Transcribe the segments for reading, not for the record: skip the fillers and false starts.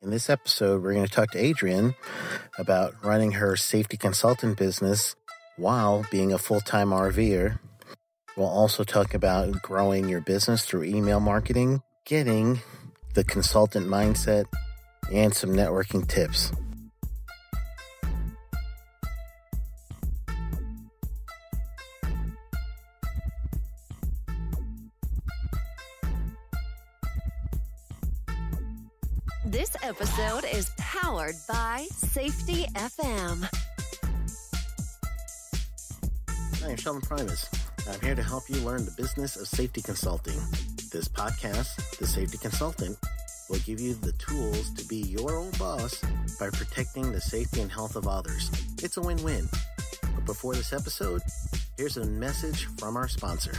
In this episode, we're going to talk to Adrianne about running her safety consultant business while being a full-time RVer. We'll also talk about growing your business through email marketing, getting the consultant mindset, and some networking tips. This episode is powered by Safety FM. Hi, I'm Sheldon Primus. I'm here to help you learn the business of safety consulting. This podcast, The Safety Consultant, will give you the tools to be your own boss by protecting the safety and health of others. It's a win-win. But before this episode, here's a message from our sponsor.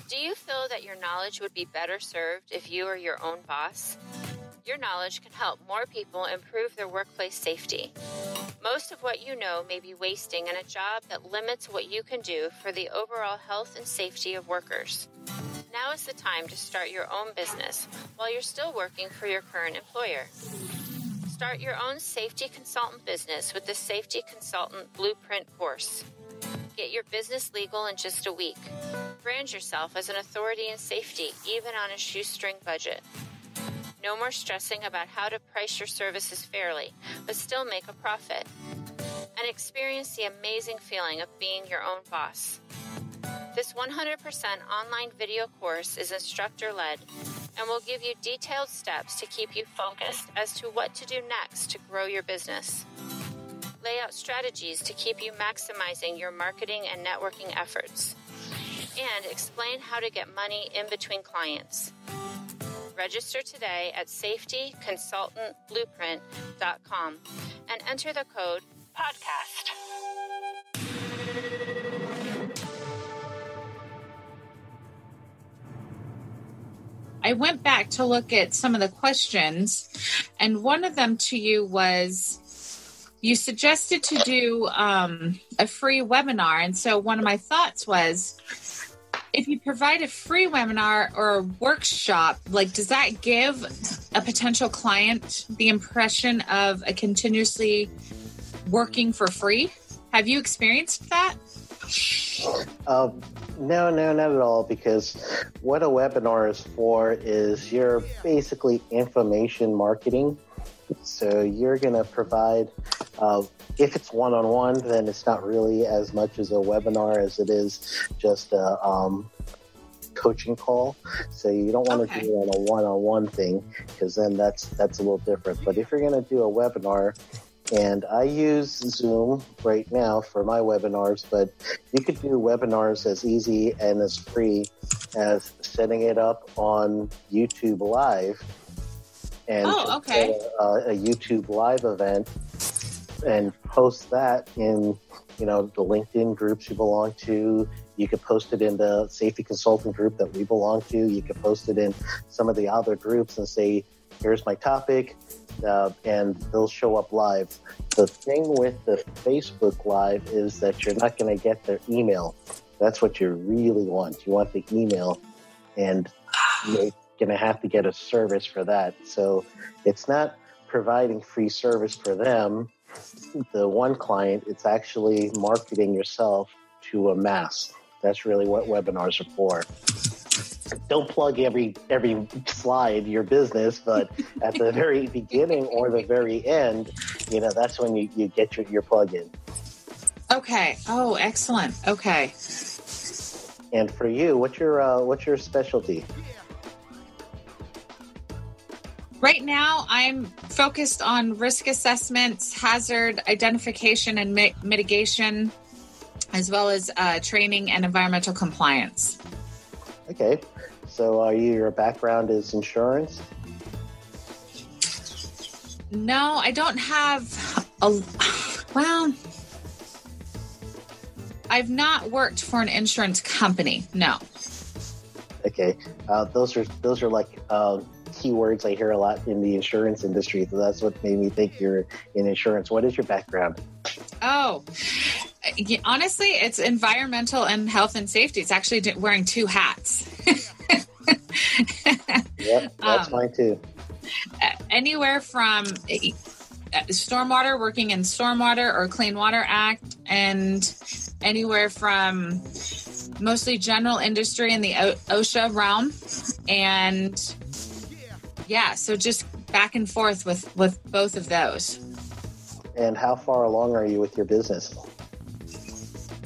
Do you feel that your knowledge would be better served if you were your own boss? Your knowledge can help more people improve their workplace safety. Most of what you know may be wasting in a job that limits what you can do for the overall health and safety of workers. Now is the time to start your own business while you're still working for your current employer. Start your own safety consultant business with the Safety Consultant Blueprint course. Get your business legal in just a week. Brand yourself as an authority in safety, even on a shoestring budget. No more stressing about how to price your services fairly, but still make a profit. And experience the amazing feeling of being your own boss. This 100% online video course is instructor-led and will give you detailed steps to keep you focused as to what to do next to grow your business. Lay out strategies to keep you maximizing your marketing and networking efforts. And explain how to get money in between clients. Register today at safetyconsultantblueprint.com and enter the code PODCAST. I went back to look at some of the questions, and one of them to you was, you suggested to do a free webinar. And so one of my thoughts was, if you provide a free webinar or a workshop, does that give a potential client the impression of a continuously working for free? Have you experienced that? No, not at all, because what a webinar is for is you're basically information marketing. So you're going to provide, if it's one-on-one, then it's not really as much as a webinar as it is just a coaching call. So you don't want to do it on a one-on-one thing, because then that's a little different. But if you're going to do a webinar, and I use Zoom right now for my webinars, but you could do webinars as easy and as free as setting it up on YouTube Live. And a YouTube Live event and post that in, the LinkedIn groups you belong to. You could post it in the safety consultant group that we belong to. You could post it in some of the other groups and say, here's my topic, and they'll show up live. The thing with the Facebook Live is that you're not going to get their email. That's what you really want. You want the email, and you're going to have to get a service for that. So it's not providing free service for them, the one client. It's actually marketing yourself to a mass. That's really what webinars are for. Don't plug every slide your business, but at the very beginning or the very end, that's when you get your plug in. Okay. Oh, excellent. Okay. And for you, what's your specialty? Right now, I'm focused on risk assessments, hazard identification and mitigation, as well as training and environmental compliance. Okay. So your background is insurance? No, I don't have I've not worked for an insurance company. No. Okay. Those are like keywords I hear a lot in the insurance industry. So that's what made me think you're in insurance. What is your background? Oh, Honestly, it's environmental and health and safety. It's actually wearing two hats. Yep, that's mine too. Anywhere from stormwater, working in Stormwater or Clean Water Act, and anywhere from mostly general industry in the OSHA realm. And yeah, so just back and forth with both of those. And how far along are you with your business?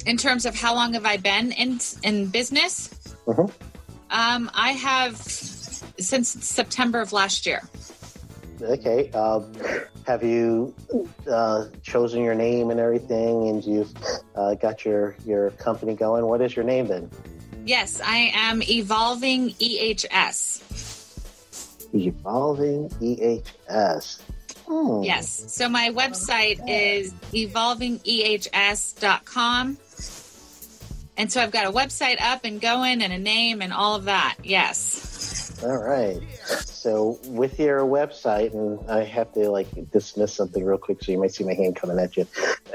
In terms of how long have I been in business? Mm-hmm. I have since September of last year. Okay. Have you chosen your name and everything, and you've got your company going? What is your name then? Yes, I am Evolving EHS. Evolving EHS. Yes. So my website is evolvingehs.com. And so I've got a website up and going and a name and all of that. Yes. All right. So with your website, and I have to dismiss something real quick, so you might see my hand coming at you.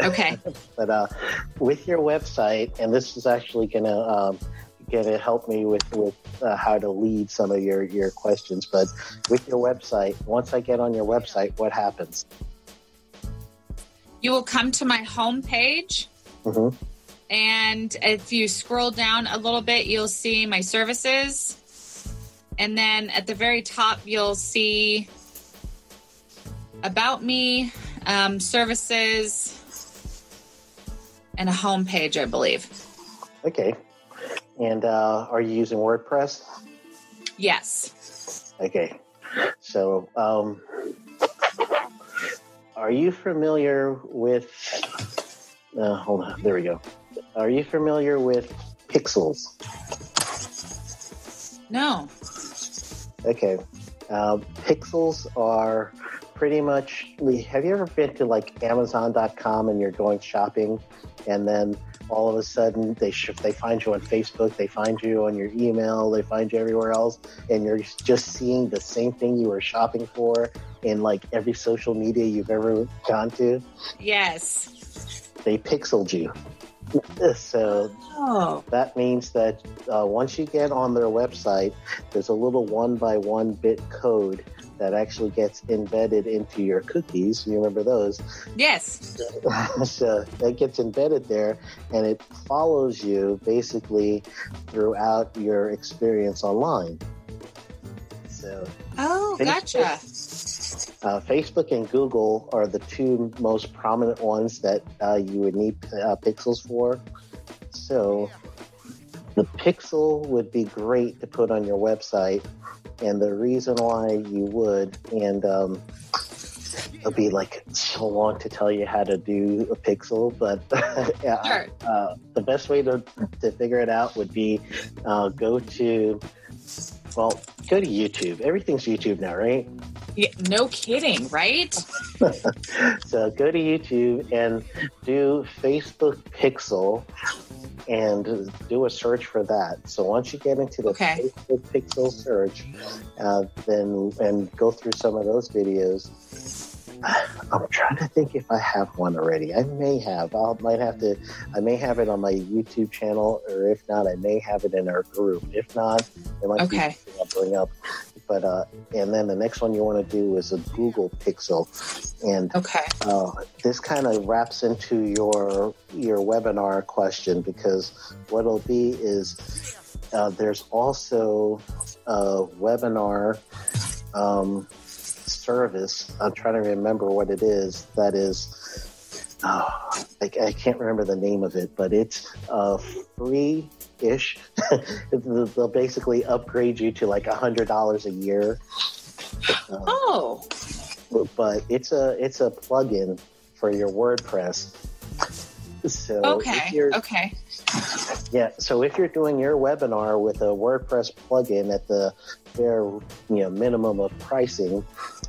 Okay. But with your website, and this is actually going to help me with how to lead some of your questions. But with your website, once I get on your website, what happens? You will come to my homepage. Mm-hmm. And if you scroll down a little bit, you'll see my services. And then at the very top, you'll see about me, services, and a homepage, I believe. Okay. And are you using WordPress? Yes. Okay. So are you familiar with... hold on. There we go. Are you familiar with pixels? No. Okay. Pixels are pretty much... Have you ever been to Amazon.com and you're going shopping, and then all of a sudden they find you on Facebook, they find you on your email, they find you everywhere else, and you're just seeing the same thing you were shopping for in every social media you've ever gone to? Yes. They pixeled you. So that means that once you get on their website, there's a little 1x1 bit code that actually gets embedded into your cookies. You remember those? Yes. So that gets embedded there, and it follows you basically throughout your experience online. So, gotcha. Facebook and Google are the two most prominent ones that you would need pixels for. So the pixel would be great to put on your website. And the reason why you would, and it'll be so long to tell you how to do a pixel, but Sure. The best way to figure it out would be go to YouTube. Everything's YouTube now, right? Yeah, no kidding, right? So go to YouTube and do Facebook Pixel and do a search for that. So once you get into the Facebook Pixel search, and go through some of those videos, I'm trying to think if I have one already. I may have. I may have it on my YouTube channel, or if not, I may have it in our group. If not, it might be something I'll bring up. But and then the next one you want to do is a Google Pixel, and this kind of wraps into your webinar question, because what it'll be is there's also a webinar service. I'm trying to remember what it is. That is, I can't remember the name of it, but it's free-ish. They'll basically upgrade you to $100 a year. But it's a plugin for your WordPress. So yeah. So if you're doing your webinar with a WordPress plugin at the bare minimum of pricing,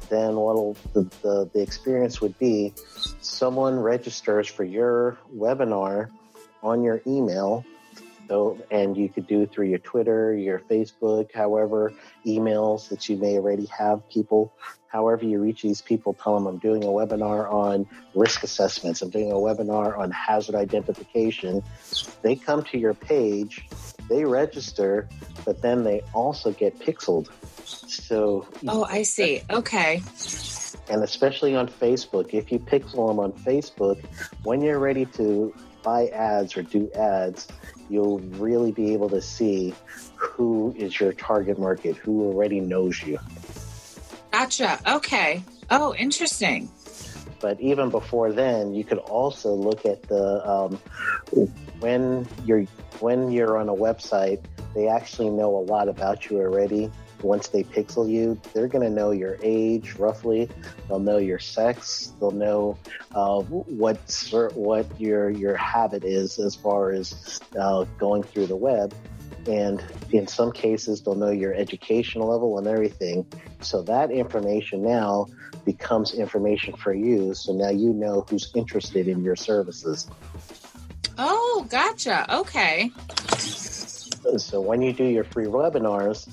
then what the experience would be, someone registers for your webinar on your email, So, and you could do through your Twitter, your Facebook, however, emails that you may already have people. However you reach these people, tell them I'm doing a webinar on risk assessments. I'm doing a webinar on hazard identification. They come to your page, they register, but then they also get pixeled. So, oh, I see. Okay. And especially on Facebook, if you pixel them on Facebook, when you're ready to buy ads or do ads, you'll really be able to see who is your target market, who already knows you. Gotcha. Okay. Oh, interesting. But even before then, you could also look at the when you're on a website, they actually know a lot about you already. Once they pixel you, they're going to know your age roughly. They'll know your sex. They'll know what your habit is as far as going through the web. And in some cases, they'll know your educational level and everything. So that information now becomes information for you. So now you know who's interested in your services. Oh, gotcha. Okay. So when you do your free webinars,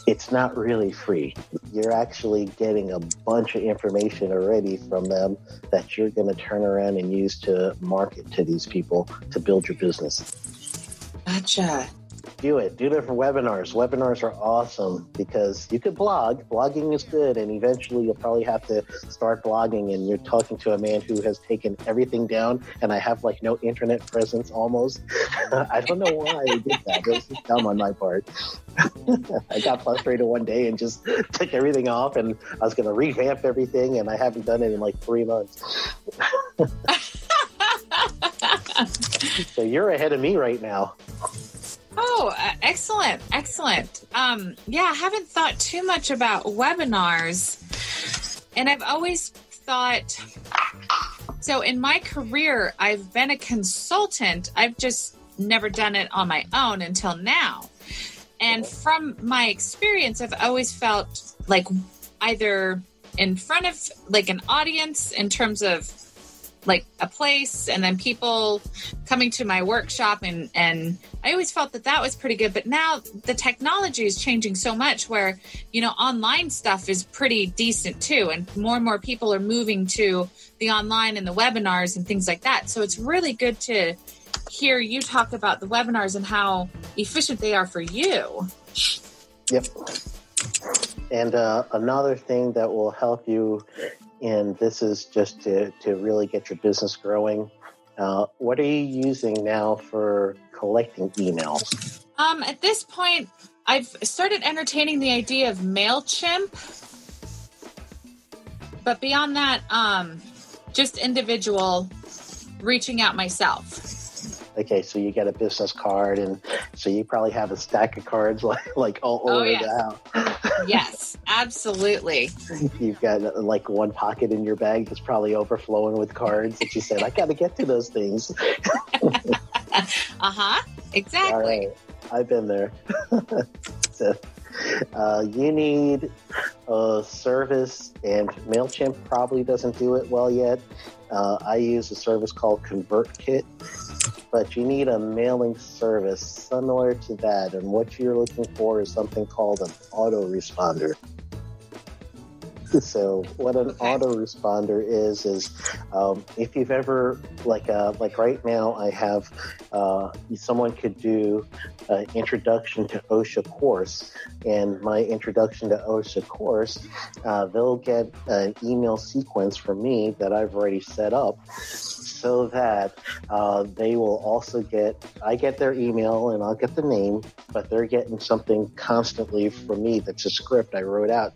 it's not really free. You're actually getting a bunch of information already from them that you're going to turn around and use to market to these people to build your business. Gotcha. Do it. Do different webinars. Webinars are awesome because you could blog. Blogging is good, and eventually you'll probably have to start blogging, and you're talking to a man who has taken everything down, and I have like no internet presence almost. I don't know why I did that. It was just dumb on my part. I got frustrated one day and just took everything off, and I was going to revamp everything, and I haven't done it in like 3 months. So you're ahead of me right now. Oh, excellent. Excellent. Yeah, I haven't thought too much about webinars. And I've always thought, so in my career, I've been a consultant. I've just never done it on my own until now. And from my experience, I've always felt like either in front of like an audience in terms of like a place and then people coming to my workshop and I always felt that was pretty good. But now the technology is changing so much where, you know, online stuff is pretty decent too. And more people are moving to the online and the webinars and things like that. So it's really good to hear you talk about the webinars and how efficient they are for you. Yep. And another thing that will help you, and this is just to really get your business growing. What are you using now for collecting emails? At this point, I've started entertaining the idea of MailChimp. But beyond that, just individual reaching out myself. Okay, so you get a business card, and so you probably have a stack of cards like all over the house. Yes, absolutely. You've got like one pocket in your bag that's probably overflowing with cards that you said, I got to get to those things. Exactly. All right, I've been there. So, you need a service, and MailChimp probably doesn't do it well yet. I use a service called ConvertKit. But you need a mailing service similar to that. And what you're looking for is something called an autoresponder. So what an autoresponder is if you've ever, like right now, I have, someone could do an introduction to OSHA course. And my introduction to OSHA course, they'll get an email sequence from me that I've already set up, so that they will also I get their email and I'll get the name, but they're getting something constantly from me that's a script I wrote out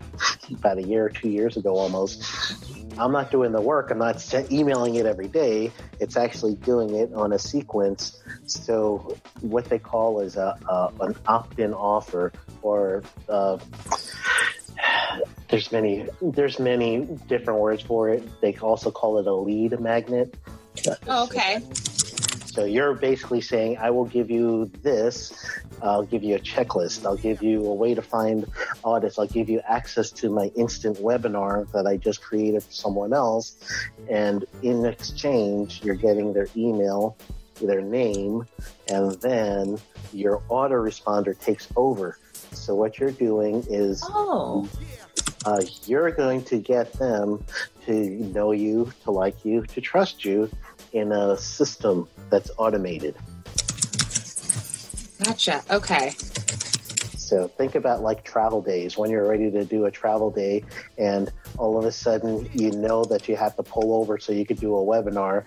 about a year or 2 years ago almost. I'm not doing the work. I'm not emailing it every day. It's actually doing it on a sequence. So what they call is an opt-in offer, or there's many different words for it. They also call it a lead magnet. Oh, okay. So you're basically saying, I will give you this. I'll give you a checklist. I'll give you a way to find audits. I'll give you access to my instant webinar that I just created for someone else. And in exchange, you're getting their email their name, and then your autoresponder takes over. So what you're doing is you're going to get them to know you, to like you, to trust you in a system that's automated. Gotcha. Okay. So think about like travel days, when you're ready to do a travel day and all of a sudden you know that you have to pull over so you could do a webinar.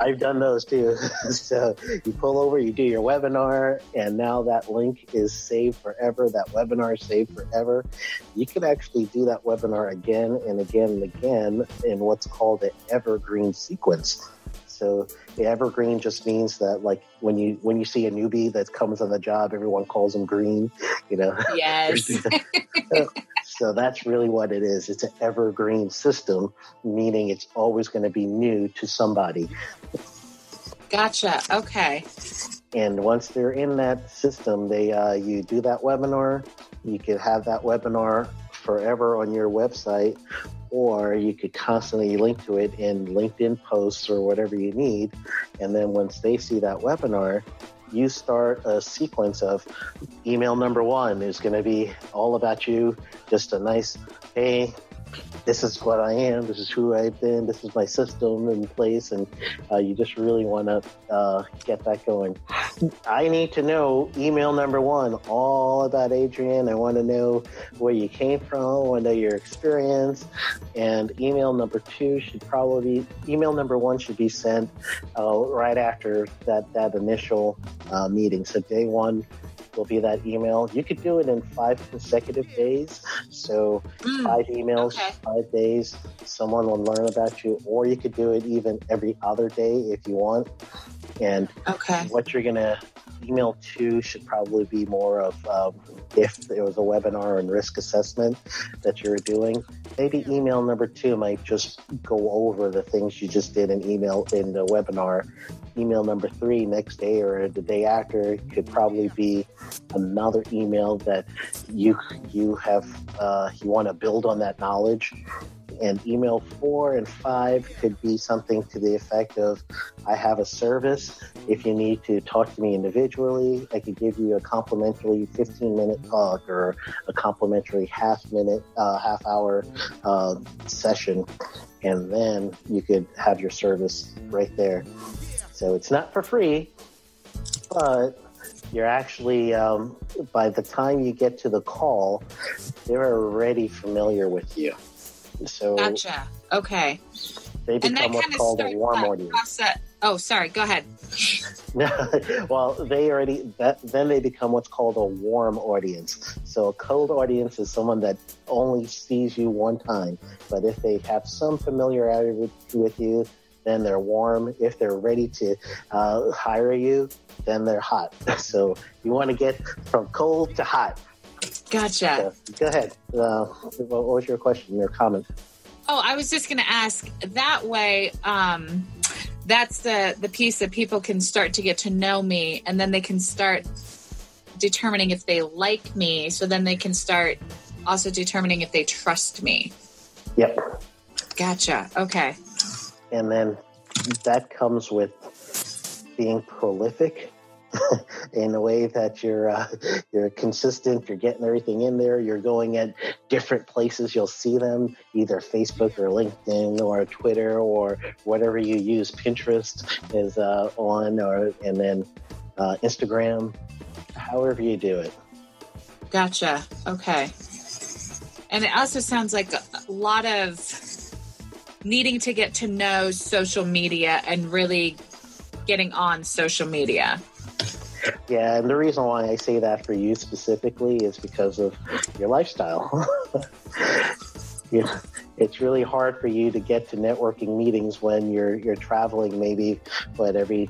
I've done those too. So you pull over, you do your webinar, and now that link is saved forever. That webinar is saved forever. You can actually do that webinar again and again and again in what's called an evergreen sequence. So the evergreen just means that, like, when you see a newbie that comes on the job, everyone calls them green, Yes. So that's really what it is. It's an evergreen system, meaning it's always going to be new to somebody. Gotcha. Okay. And once they're in that system, you do that webinar. You could have that webinar forever on your website, or you could constantly link to it in LinkedIn posts or whatever you need. And then once they see that webinar, you start a sequence of email number 1 is going to be all about you. Just a nice, hey, this is what I am. This is who I've been. This is my system in place. And you just really want to get that going. I need to know email number 1, all about Adrianne. I want to know where you came from. I want to know your experience. And email number 2 email number 1 should be sent right after that initial meeting. So day 1 will be that email. You could do it in 5 consecutive days. So 5 emails, 5 days, someone will learn about you, or you could do it even every other day if you want. And what you're going to email to should probably be more of if there was a webinar and risk assessment that you're doing. Maybe email number 2 might just go over the things you just did in the webinar. Email number 3 next day or the day after could probably be another email that you want to build on that knowledge. And email 4 and 5 could be something to the effect of, I have a service. If you need to talk to me individually, I could give you a complimentary 15-minute talk or a complimentary half-hour session. And then you could have your service right there. So it's not for free, but you're actually, by the time you get to the call, they're already familiar with you. So gotcha. Okay. They become what's called a warm audience. Process. Oh, sorry. Go ahead. Well, then they become what's called a warm audience. So a cold audience is someone that only sees you one time. But if they have some familiarity with you, then they're warm. If they're ready to hire you, then they're hot. So you want to get from cold to hot. Gotcha. So, go ahead. What was your question, your comment? Oh, I was just going to ask, that way, that's the piece that people can start to get to know me, and then they can start determining if they like me, so then they can start also determining if they trust me. Yep. Gotcha. Okay. And then that comes with being prolific in a way that you're consistent, you're getting everything in there, you're going at different places, you'll see them, either Facebook or LinkedIn or Twitter or whatever you use. Pinterest is on, and then Instagram, however you do it. Gotcha. Okay. And it also sounds like a lot of needing to get to know social media and really getting on social media. Yeah, and the reason why I say that for you specifically is because of your lifestyle. Yeah, it's really hard for you to get to networking meetings when you're traveling. Maybe, but we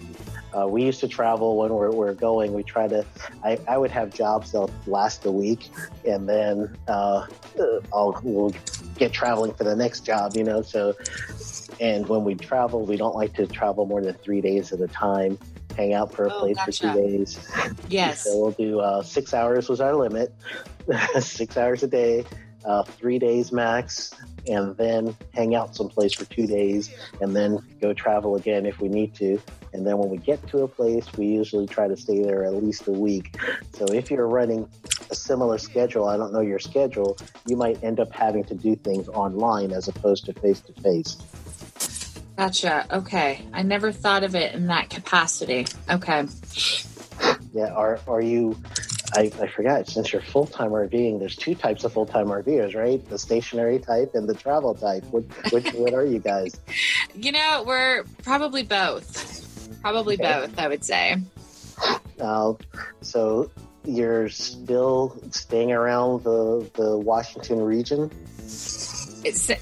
used to travel when we're going. We try to. I would have jobs that last a week, and then we'll get traveling for the next job. So, and when we travel, we don't like to travel more than 3 days at a time. Hang out for a place for 2 days. Yes. So we'll do 6 hours was our limit. 6 hours a day. 3 days max, and then hang out someplace for 2 days, and then go travel again if we need to. And then when we get to a place, we usually try to stay there at least a week. So if you're running a similar schedule, I don't know your schedule, you might end up having to do things online as opposed to face-to-face. Gotcha. Okay. I never thought of it in that capacity. Okay. Yeah. Are you, I forgot, since you're full-time RVing, there's 2 types of full-time RVers, right? The stationary type and the travel type. What are you guys? We're probably both. Probably both, I would say. So you're still staying around the Washington region?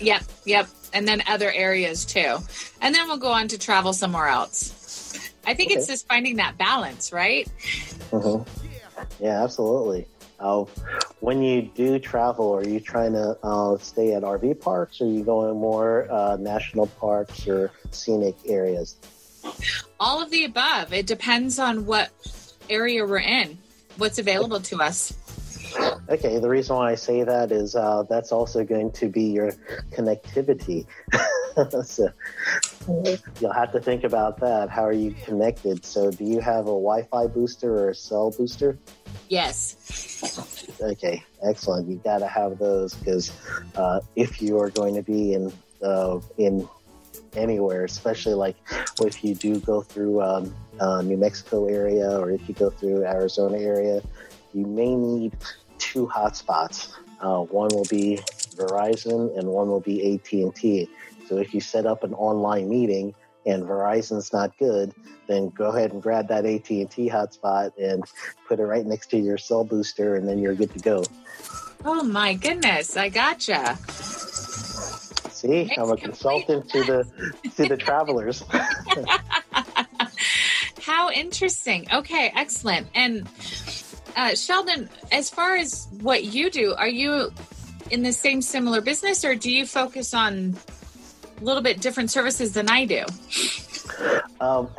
Yep. And then other areas too. And then we'll go on to travel somewhere else. I think it's just finding that balance, right? Mm-hmm. Yeah, absolutely. When you do travel, are you trying to stay at RV parks, or are you going more national parks or scenic areas? All of the above. It depends on what area we're in, what's available to us. Okay, the reason why I say that is that's also going to be your connectivity. So you'll have to think about that. How are you connected? So do you have a Wi-Fi booster or a cell booster? Yes. Okay, excellent. You got to have those, because if you are going to be in anywhere, especially like if you do go through New Mexico area, or if you go through Arizona area, you may need 2 hotspots. One will be Verizon and one will be AT&T. So if you set up an online meeting and Verizon's not good, then go ahead and grab that AT&T hotspot and put it right next to your cell booster, and then you're good to go. Oh my goodness, I gotcha. See, I'm a consultant to the travelers. How interesting. Okay, excellent. And Sheldon, as far as what you do, are you in the same similar business, or do you focus on a little bit different services than I do?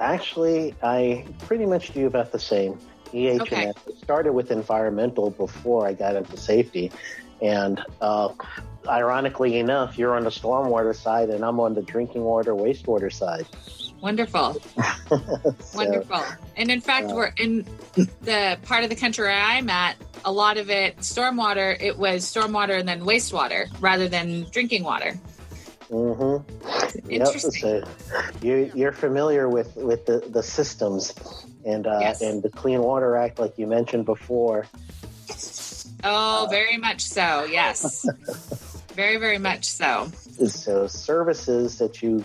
Actually, I pretty much do about the same. EH&S started with environmental before I got into safety. And ironically enough, you're on the stormwater side and I'm on the drinking water, wastewater side. Wonderful. Wonderful. And in fact, we're in the part of the country where I'm at, a lot of it, stormwater, it was stormwater and then wastewater rather than drinking water. Mm-hmm. Interesting. Yep. So you're familiar with the systems and and the Clean Water Act, like you mentioned before. Oh, very much so. Yes. Very, very much so. So services that you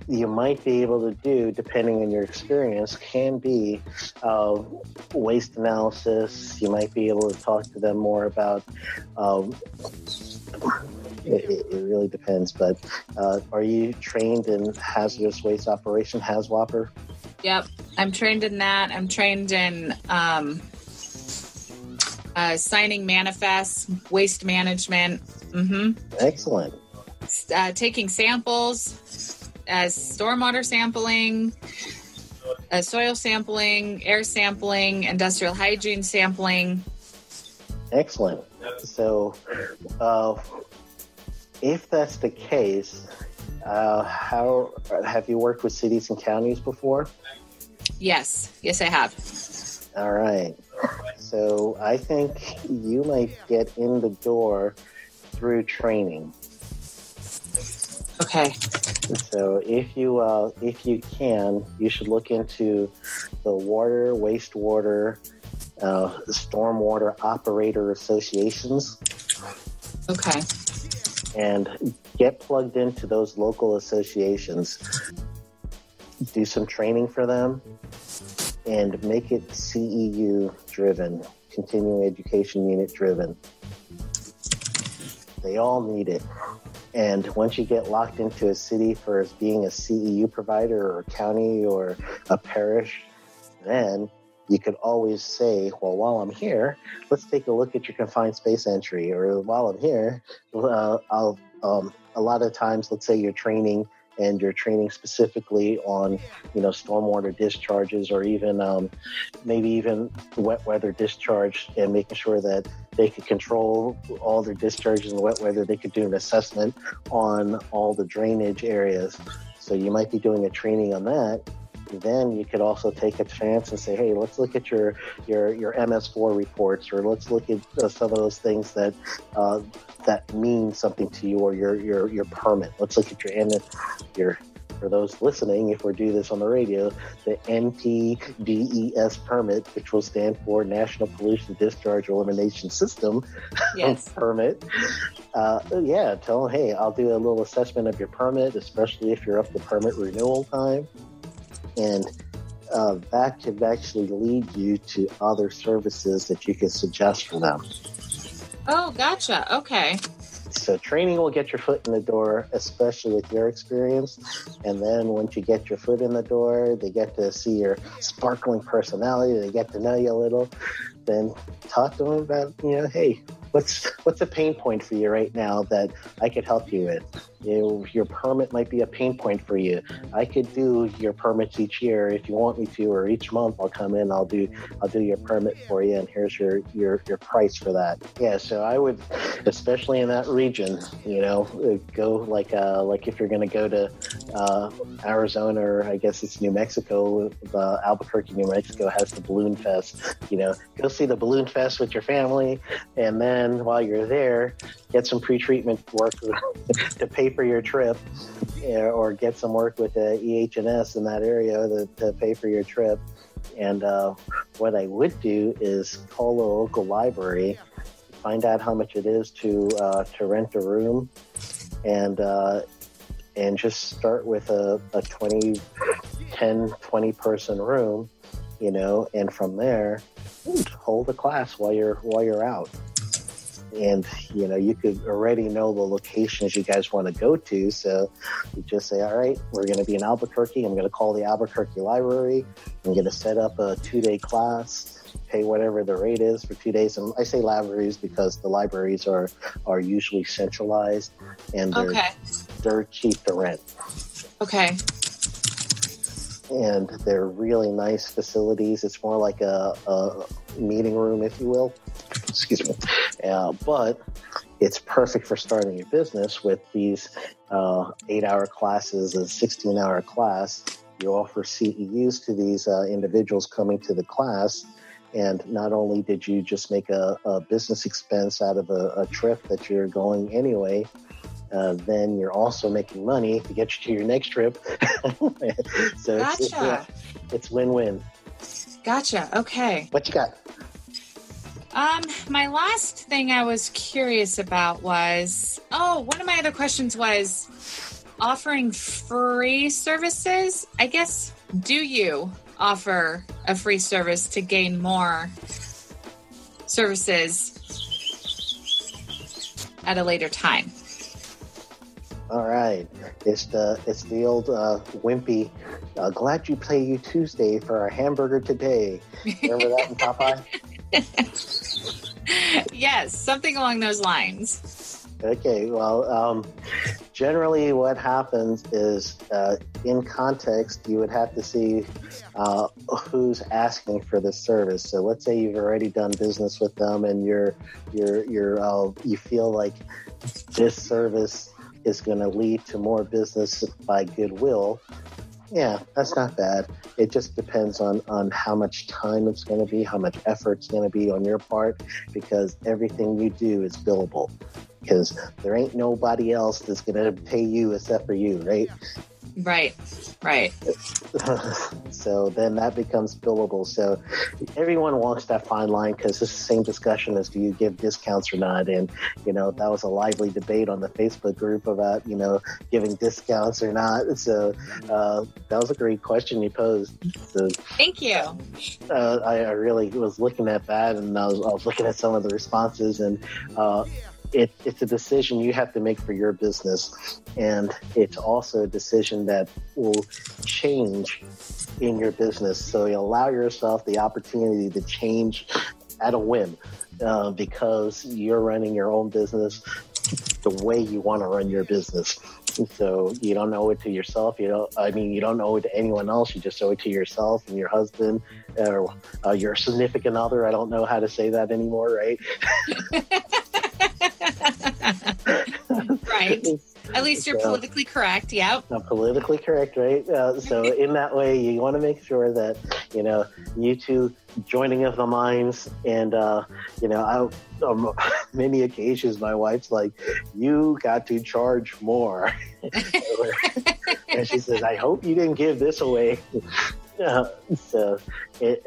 might be able to do, depending on your experience, can be waste analysis. You might be able to talk to them more about it really depends, but are you trained in hazardous waste operation, HAZWOPER? Yep, I'm trained in that. I'm trained in signing manifests, waste management. Mm-hmm. Excellent. Taking samples, stormwater sampling, soil sampling, air sampling, industrial hygiene sampling. Excellent. So, if that's the case, how have you worked with cities and counties before? Yes, I have. All right. So I think you might get in the door through training. Okay. So if you can, you should look into the water, wastewater, stormwater operator associations. Okay. And get plugged into those local associations. Do some training for them and make it CEU driven, continuing education unit driven. They all need it. And once you get locked into a city for being a CEU provider or a county or a parish, then you could always say, well, while I'm here, let's take a look at your confined space entry. Or while I'm here, a lot of times, let's say you're training and you're training specifically on, stormwater discharges, or even maybe even wet weather discharge, and making sure that they could control all their discharges in wet weather. They could do an assessment on all the drainage areas. So you might be doing a training on that. Then you could also take a chance and say, hey, let's look at your MS4 reports, or let's look at some of those things that mean something to you, or your permit. Let's look at your for those listening, if we do this on the radio, the NPDES permit, which will stand for National Pollution Discharge Elimination System. Yes. Permit. Tell them, hey, I'll do a little assessment of your permit, especially if you're up to permit renewal time. And that could actually lead you to other services that you can suggest for them. Oh, gotcha. Okay. So training will get your foot in the door, especially with your experience. And then once you get your foot in the door, they get to see your sparkling personality. They get to know you a little. Then talk to them about, hey, what's a pain point for you right now that I could help you with? Your permit might be a pain point for you. I could do your permits each year if you want me to, or each month I'll come in, I'll do your permit for you, and here's your price for that. Yeah, so I would, especially in that region, go like if you're going to go to Arizona, or I guess it's New Mexico, Albuquerque, New Mexico has the Balloon Fest. Go see the Balloon Fest with your family, and then while you're there, get some pre-treatment work to pay for your trip, or get some work with the EH&S in that area to pay for your trip. And what I would do is call a local library, find out how much it is to rent a room, and just start with a 20 person room, and from there hold a class while you're out. And, you could already know the locations you guys want to go to. So you just say, all right, we're going to be in Albuquerque. I'm going to call the Albuquerque library. I'm going to set up a 2-day class, pay whatever the rate is for 2 days. And I say libraries because the libraries are usually centralized, and they're cheap to rent. Okay. And they're really nice facilities. It's more like a meeting room, if you will. Excuse me. But it's perfect for starting your business with these 8-hour classes, a 16-hour class. You offer CEUs to these individuals coming to the class. And not only did you just make a business expense out of a trip that you're going anyway, then you're also making money to get you to your next trip. So gotcha. It's win-win. Gotcha. Okay. What you got? My last thing I was curious about was, one of my other questions was offering free services. I guess, do you offer a free service to gain more services at a later time? All right. It's the old wimpy, glad you play you Tuesday for our hamburger today. Remember that in Popeye? Yes, something along those lines. Okay, well, generally what happens is in context, you would have to see who's asking for this service. So let's say you've already done business with them, and you feel like this service is going to lead to more business by goodwill. Yeah, that's not bad. It just depends on how much time it's going to be, how much effort it's going to be on your part, because everything you do is billable. Because there ain't nobody else that's going to pay you except for you, right? Right. So then that becomes billable. So everyone walks that fine line, because it's the same discussion as do you give discounts or not. And, that was a lively debate on the Facebook group about, giving discounts or not. So that was a great question you posed. So, thank you. I really was looking at that, and I was looking at some of the responses, and it's a decision you have to make for your business, and it's also a decision that will change in your business. So you allow yourself the opportunity to change at a whim, because you're running your own business the way you want to run your business. So you don't owe it to yourself. You don't owe it to anyone else. You just owe it to yourself and your husband or your significant other. I don't know how to say that anymore, right? Right. At least you're politically correct. Yep. Politically correct, right? So in that way, you want to make sure that, you two joining of the minds. And, many occasions, my wife's like, you got to charge more. And she says, I hope you didn't give this away. So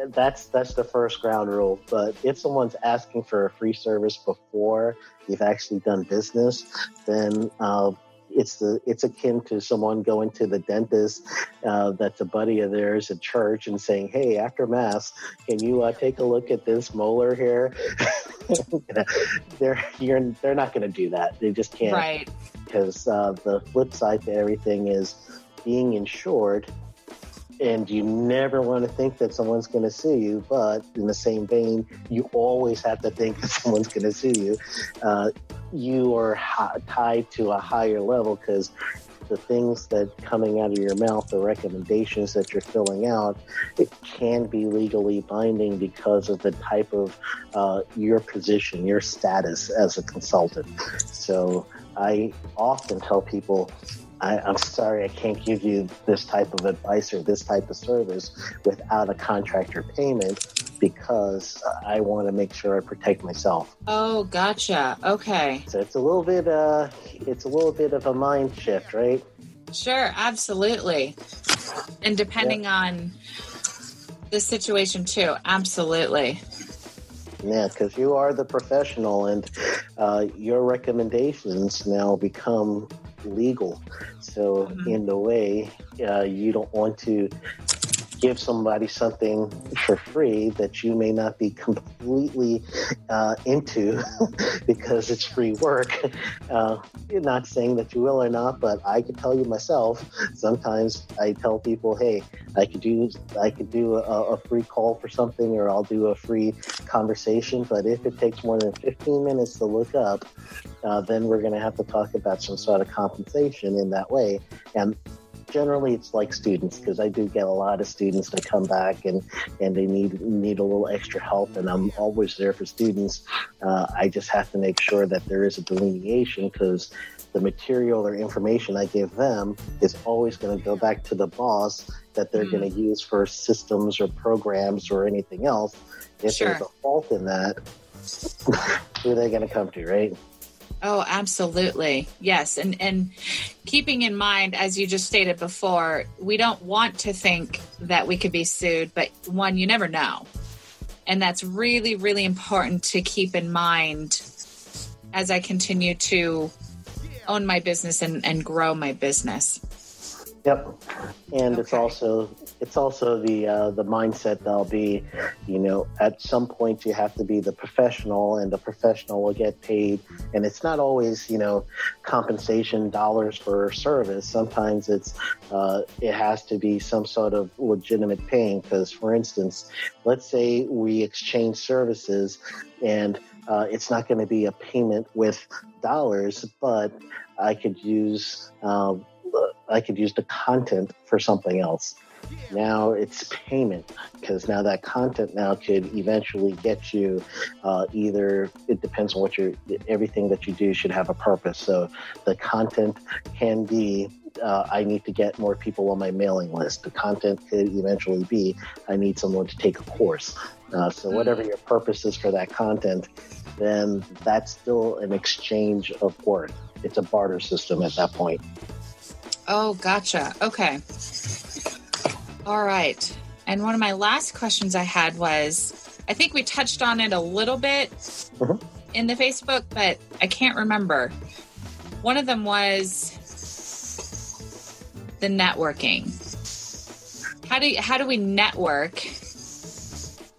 that's the first ground rule. But if someone's asking for a free service before you've actually done business, then it's akin to someone going to the dentist that's a buddy of theirs at church and saying, hey, after mass, can you take a look at this molar here? They're not going to do that. They just can't. Right. Because the flip side to everything is being insured. And you never want to think that someone's going to sue you, but in the same vein, you always have to think that someone's going to sue you. You are tied to a higher level because the things that coming out of your mouth, the recommendations that you're filling out, it can be legally binding because of the type of your position, your status as a consultant. So I often tell people, I'm sorry, I can't give you this type of advice or this type of service without a contractor payment because I want to make sure I protect myself. Oh, gotcha. Okay. So it's a little bit of a mind shift, right? Sure, absolutely. And depending on the situation too, absolutely. Yeah, because you are the professional and your recommendations now become legal. So in a way, you don't want to give somebody something for free that you may not be completely into because it's free work. You're not saying that you will or not, but I can tell you myself, sometimes I tell people, hey, I could do a free call for something, or I'll do a free conversation, but if it takes more than 15 minutes to look up, then we're going to have to talk about some sort of compensation in that way. And generally it's like students, because I do get a lot of students that come back and they need a little extra help, and I'm always there for students. I just have to make sure that there is a delineation, because the material or information I give them is always going to go back to the boss that they're going to use for systems or programs or anything else. If there's a fault in that, who are they going to come to, right? Oh, absolutely. Yes. And keeping in mind, as you just stated before, we don't want to think that we could be sued, but one, you never know. And that's really, really important to keep in mind as I continue to own my business and grow my business. Yep. And it's also the mindset that'll be, at some point you have to be the professional, and the professional will get paid. And it's not always, compensation dollars for service. Sometimes it has to be some sort of legitimate paying. Because, for instance, let's say we exchange services, and it's not going to be a payment with dollars, but I could use the content for something else. Now it's payment, because now that content now could eventually get you either, it depends on everything that you do should have a purpose. So the content can be, I need to get more people on my mailing list. The content could eventually be, I need someone to take a course. So whatever your purpose is for that content, then that's still an exchange of work. It's a barter system at that point. Oh, gotcha. Okay. All right. And one of my last questions I had was, I think we touched on it a little bit in the Facebook, but I can't remember. One of them was the networking. How do we network?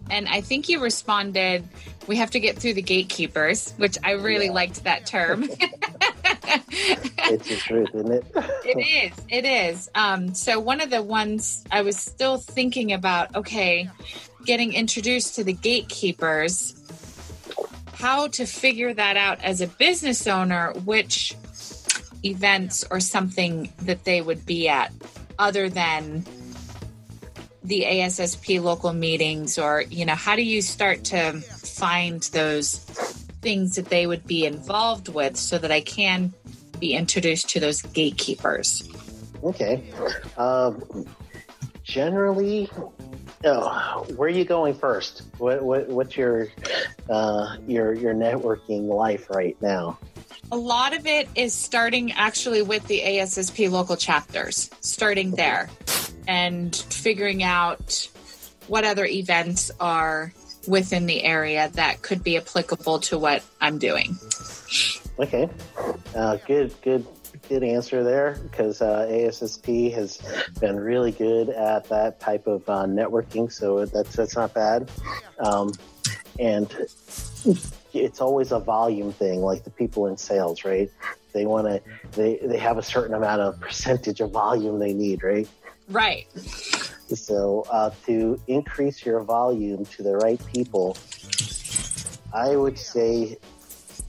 And I think you responded, we have to get through the gatekeepers, which I really liked that term. It's the truth, isn't it? It is. So one of the ones I was still thinking about, getting introduced to the gatekeepers, how to figure that out as a business owner, which events or something that they would be at other than the ASSP local meetings? Or, how do you start to find those things that they would be involved with so that I can be introduced to those gatekeepers? Okay. Generally, where are you going first? What's your networking life right now? A lot of it is starting actually with the ASSP local chapters, starting there and figuring out what other events are within the area that could be applicable to what I'm doing. Okay. Good answer there, because ASSP has been really good at that type of networking, so that's not bad. And it's always a volume thing, like the people in sales, right? They have a certain amount of percentage of volume they need, right? Right. So to increase your volume to the right people, I would say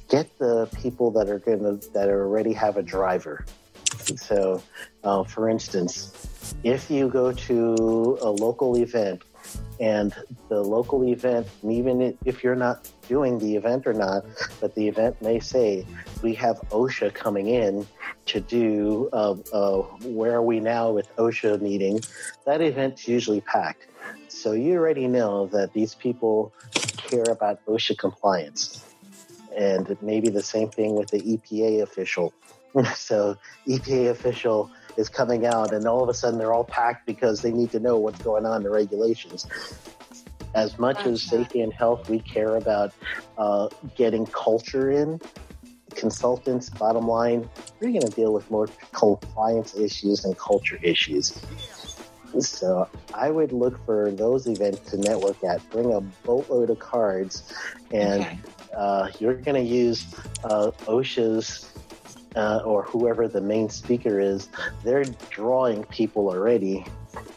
get the people that already have a driver. So, for instance, if you go to a local event and the local event, even if you're not doing the event or not, but the event may say, we have OSHA coming in to do where are we now with OSHA meeting, that event's usually packed. So you already know that these people care about OSHA compliance. And maybe the same thing with the EPA official. So EPA official is coming out and all of a sudden they're all packed because they need to know what's going on in the regulations. As much as safety and health, we care about getting culture in. Consultants, bottom line, we're going to deal with more compliance issues and culture issues. So I would look for those events to network at. Bring a boatload of cards, and you're going to use OSHA's or whoever the main speaker is. They're drawing people already.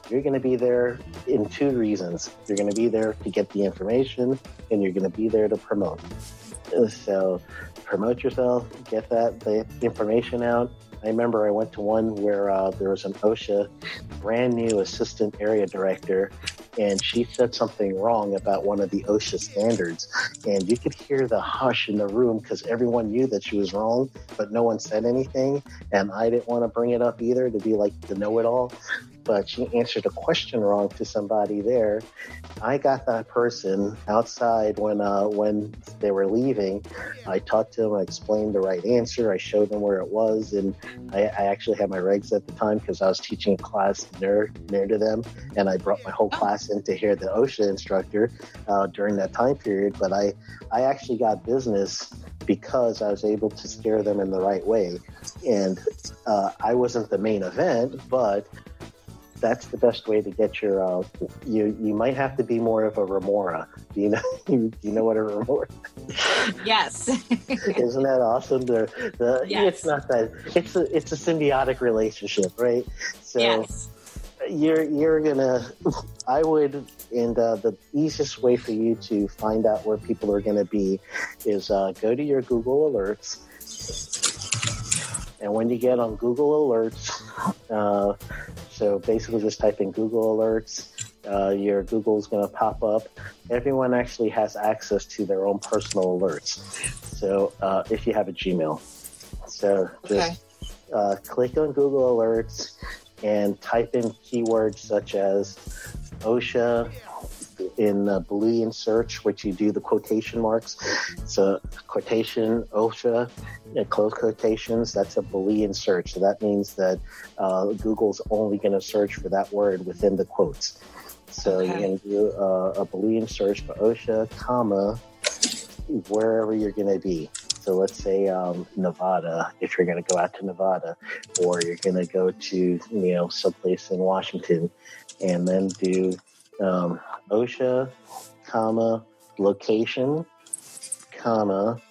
You're going to be there in two reasons. You're going to be there to get the information, and you're going to be there to promote. So promote yourself, get the information out. I remember I went to one where there was an OSHA brand new assistant area director, and she said something wrong about one of the OSHA standards. And you could hear the hush in the room because everyone knew that she was wrong, but no one said anything. And I didn't want to bring it up either to be like the know-it-all. But she answered a question wrong to somebody there. I got that person outside when they were leaving. I talked to them. I explained the right answer. I showed them where it was. And I actually had my regs at the time because I was teaching a class near to them. And I brought my whole class in to hear the OSHA instructor during that time period. But I actually got business because I was able to steer them in the right way. And I wasn't the main event, but that's the best way to get your. You might have to be more of a remora. Do you know what a remora? Yes. Isn't that awesome? Yes. It's not that. It's a symbiotic relationship, right? So yes. You're gonna. I would, and the easiest way for you to find out where people are going to be is go to your Google Alerts. And when you get on Google Alerts, so basically just type in Google Alerts, your Google is going to pop up. Everyone actually has access to their own personal alerts. So if you have a Gmail. So just click on Google Alerts and type in keywords such as OSHA in Boolean search, which you do the quotation marks. So quotation, OSHA, close quotations, that's a Boolean search. So that means that Google's only going to search for that word within the quotes. So you're going to do a Boolean search for OSHA, comma, wherever you're going to be. So let's say Nevada, if you're going to go out to Nevada, or you're going to go to someplace in Washington, and then do OSHA, comma, location, comma,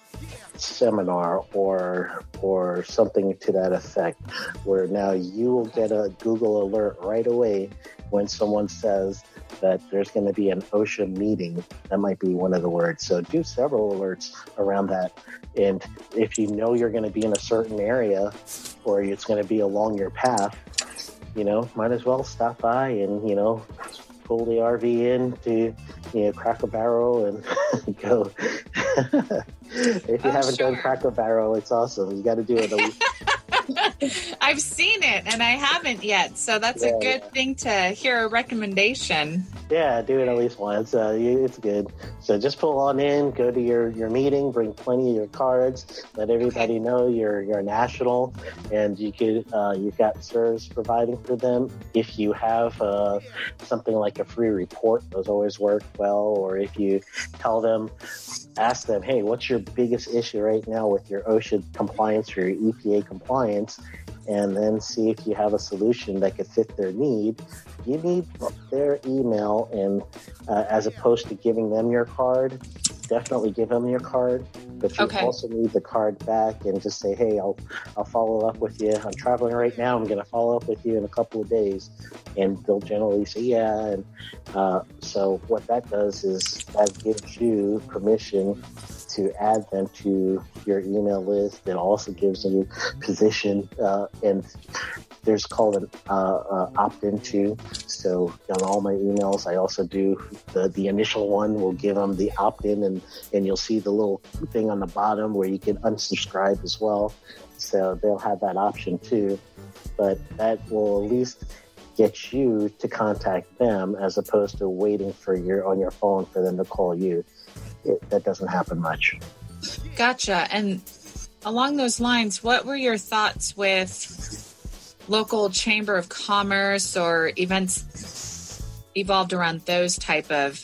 seminar, or something to that effect, where now you will get a Google alert right away when someone says that there's going to be an OSHA meeting. That might be one of the words. So do several alerts around that. And if you know you're going to be in a certain area or it's going to be along your path, might as well stop by and, pull the RV in to, Cracker Barrel and go. If you haven't done Cracker Barrel, it's awesome. You got to do it at least. I've seen it and I haven't yet. So that's a good thing to hear a recommendation. Yeah, do it at least once. It's good. So just pull on in, go to your meeting, bring plenty of your cards, let everybody know you're national, and you've got service providing for them. If you have something like a free report, those always work well. Or if you ask them, hey, what's your biggest issue right now with your OSHA compliance or your EPA compliance? And then see if you have a solution that could fit their need. You need their email, and as opposed to giving them your card, definitely give them your card. But you also need the card back and just say, hey, I'll follow up with you. I'm traveling right now. I'm going to follow up with you in a couple of days. And they'll generally say, yeah. And so what that does is that gives you permission to add them to your email list. It also gives you position, and there's called an opt-in to. So on all my emails, I also do the initial one will give them the opt-in, and you'll see the little thing on the bottom where you can unsubscribe as well. So they'll have that option too. But that will at least get you to contact them as opposed to waiting on your phone for them to call you. That doesn't happen much. Gotcha. And along those lines, what were your thoughts with local chamber of commerce or events evolved around those type of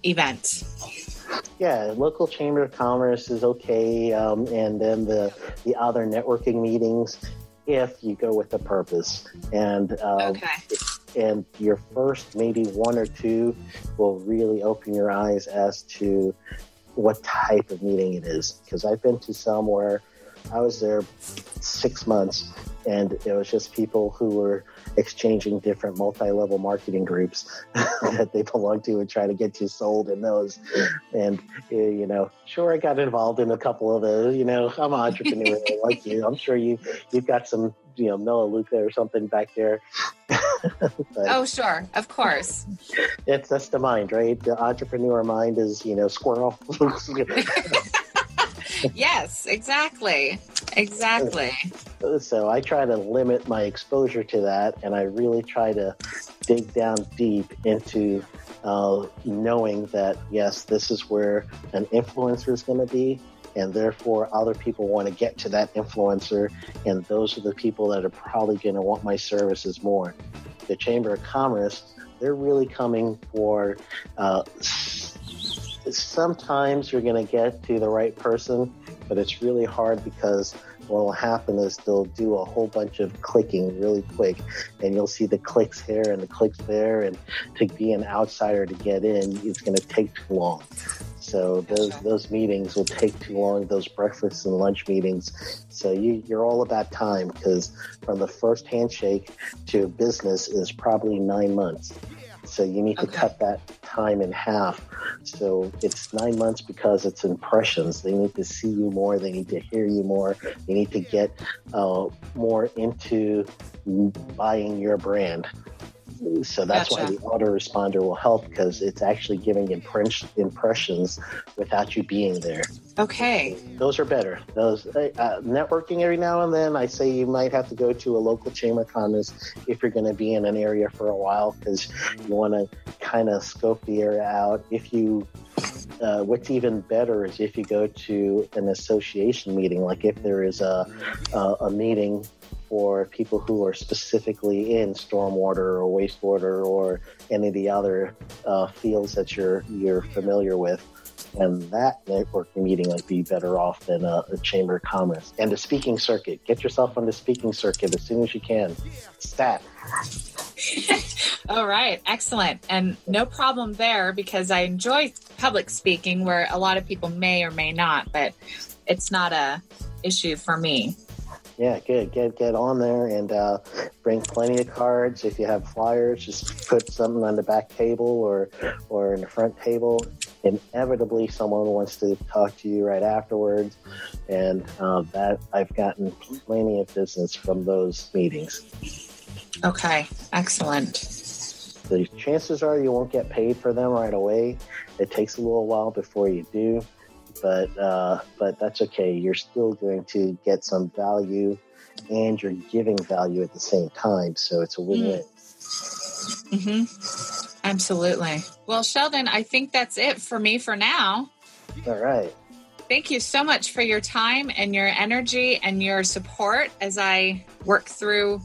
events? Yeah, local chamber of commerce is okay. And then the other networking meetings, if you go with a purpose. And and your first maybe one or two will really open your eyes as to what type of meeting it is. Because I've been to some where I was there 6 months and it was just people who were exchanging different multi-level marketing groups that they belong to and try to get you sold in those. And, sure, I got involved in a couple of those. I'm an entrepreneur like you. I'm sure you've got some, Noah Luca or something back there. Oh, sure. Of course. That's the mind, right? The entrepreneur mind is, squirrel. Yes, exactly. So I try to limit my exposure to that, and I really try to dig down deep into knowing that, yes, this is where an influencer is going to be, and therefore other people want to get to that influencer, and those are the people that are probably going to want my services more. The Chamber of Commerce, they're really coming for sometimes you're going to get to the right person, but it's really hard because what will happen is they'll do a whole bunch of clicking really quick, and you'll see the clicks here and the clicks there, and to be an outsider to get in, it's going to take too long. So those meetings will take too long, those breakfast and lunch meetings. So you're all about time, because from the first handshake to business is probably 9 months. So you need to cut that time in half. So it's 9 months because it's impressions. They need to see you more. They need to hear you more. They need to get more into buying your brand. So that's why the autoresponder will help, because it's actually giving impressions without you being there. Okay. Those are better. Those networking every now and then, I say you might have to go to a local chamber of commerce if you're going to be in an area for a while, because you want to kind of scope the area out. If you what's even better is if you go to an association meeting, like if there is a meeting for people who are specifically in stormwater or wastewater or any of the other fields that you're familiar with. And that networking meeting might be better off than a chamber of commerce. And the speaking circuit. Get yourself on the speaking circuit as soon as you can. Stat. All right. Excellent. And no problem there, because I enjoy public speaking where a lot of people may or may not, but it's not a issue for me. Yeah, good. Get on there and bring plenty of cards. If you have flyers, just put something on the back table or in the front table. Inevitably, someone wants to talk to you right afterwards, and that I've gotten plenty of business from those meetings. Okay, excellent. The chances are you won't get paid for them right away. It takes a little while before you do. But that's okay. You're still going to get some value, and you're giving value at the same time. So it's a win-win. Mm-hmm. Absolutely. Well, Sheldon, I think that's it for me for now. All right. Thank you so much for your time and your energy and your support as I work through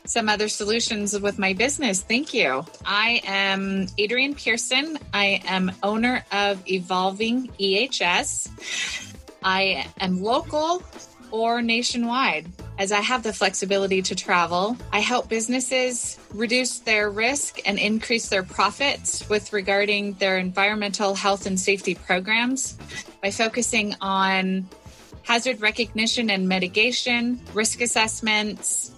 some other solutions with my business. Thank you. I am Adrianne Pearson. I am owner of Evolving EHS. I am local or nationwide. As I have the flexibility to travel, I help businesses reduce their risk and increase their profits with regarding their environmental health and safety programs by focusing on hazard recognition and mitigation, risk assessments,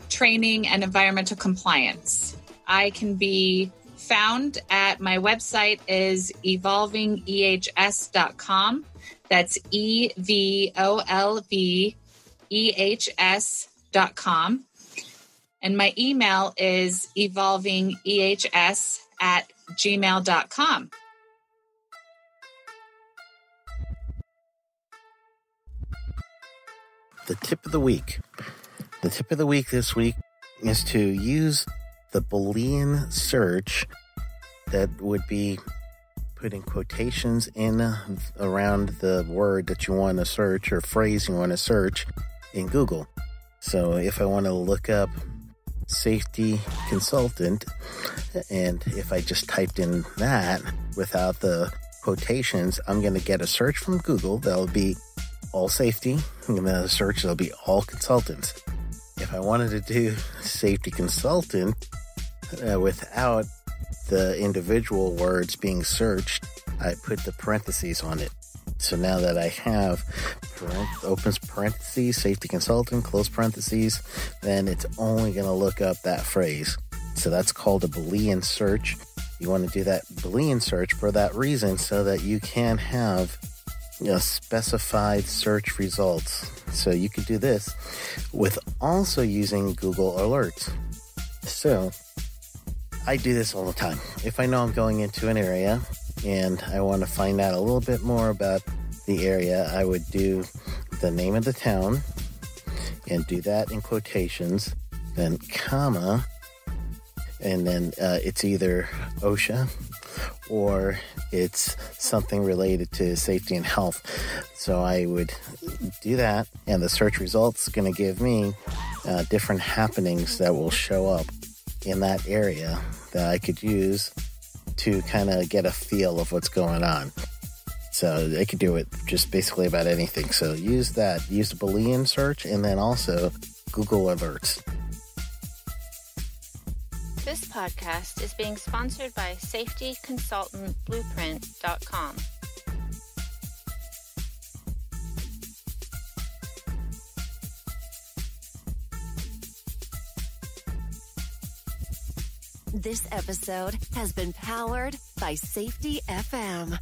training, and environmental compliance. I can be found at my website is evolvingehs.com. That's EVOLVEHS.com. And my email is evolvingehs@gmail.com. The tip of the week. The tip of the week this week is to use the Boolean search that would be putting quotations in around the word that you want to search or phrase you want to search in Google. So if I want to look up safety consultant, and if I just typed in that without the quotations, I'm going to get a search from Google that'll be all safety. I'm going to search, it'll be all consultants. If I wanted to do safety consultant without the individual words being searched, I put the parentheses on it. So now that I have opens parentheses, safety consultant, close parentheses, then it's only going to look up that phrase. So that's called a Boolean search. You want to do that Boolean search for that reason, so that you can have specified search results. So you could do this with also using Google Alerts. So I do this all the time. If I know I'm going into an area and I want to find out a little bit more about the area, I would do the name of the town and do that in quotations, then comma, and then it's either OSHA or it's something related to safety and health. So I would do that, and the search results is going to give me different happenings that will show up in that area that I could use to kind of get a feel of what's going on. So I could do it just basically about anything. So use that. Use the Boolean search, and then also Google Alerts. This podcast is being sponsored by safetyconsultantblueprint.com. This episode has been powered by Safety FM.